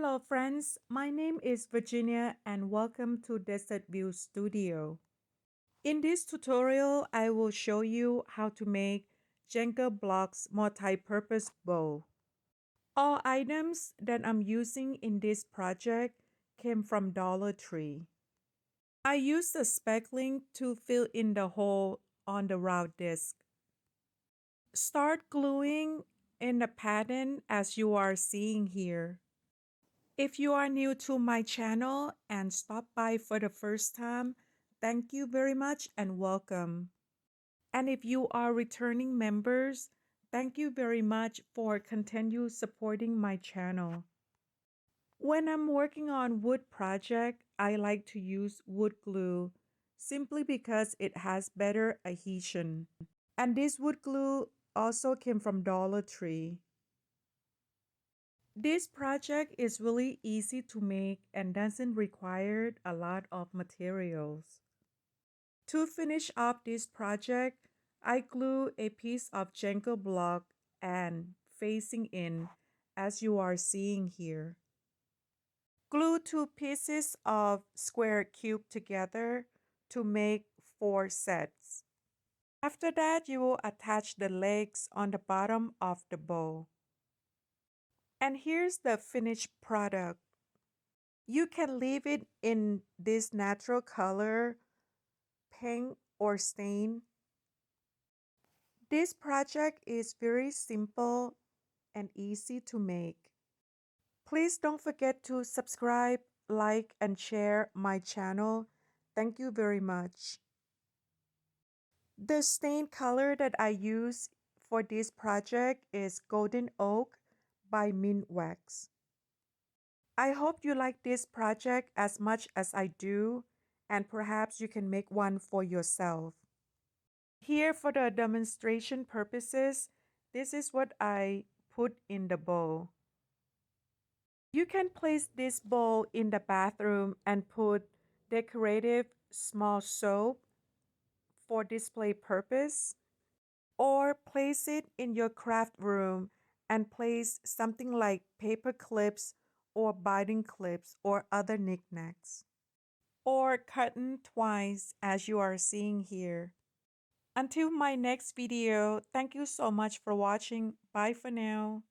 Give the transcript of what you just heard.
Hello friends, my name is Virginia and welcome to Desert View Studio. In this tutorial, I will show you how to make Jenga blocks multi-purpose bow. All items that I'm using in this project came from Dollar Tree. I used a speckling to fill in the hole on the round disc. Start gluing in the pattern as you are seeing here. If you are new to my channel and stop by for the first time, thank you very much and welcome. And if you are returning members, thank you very much for continue supporting my channel. When I'm working on wood project, I like to use wood glue simply because it has better adhesion. And this wood glue also came from Dollar Tree. This project is really easy to make and doesn't require a lot of materials. To finish up this project, I glue a piece of Jenga block and facing in as you are seeing here. Glue two pieces of square cube together to make 4 sets. After that, you will attach the legs on the bottom of the bow. And here's the finished product. You can leave it in this natural color, paint or stain. This project is very simple and easy to make. Please don't forget to subscribe, like, and share my channel. Thank you very much. The stain color that I use for this project is Golden Oak by Mint Wax. I hope you like this project as much as I do, and perhaps you can make one for yourself. Here for the demonstration purposes, this is what I put in the bowl. You can place this bowl in the bathroom and put decorative small soap for display purpose, or place it in your craft room and place something like paper clips or biting clips or other knickknacks, or cotton twines as you are seeing here. Until my next video, thank you so much for watching. Bye for now.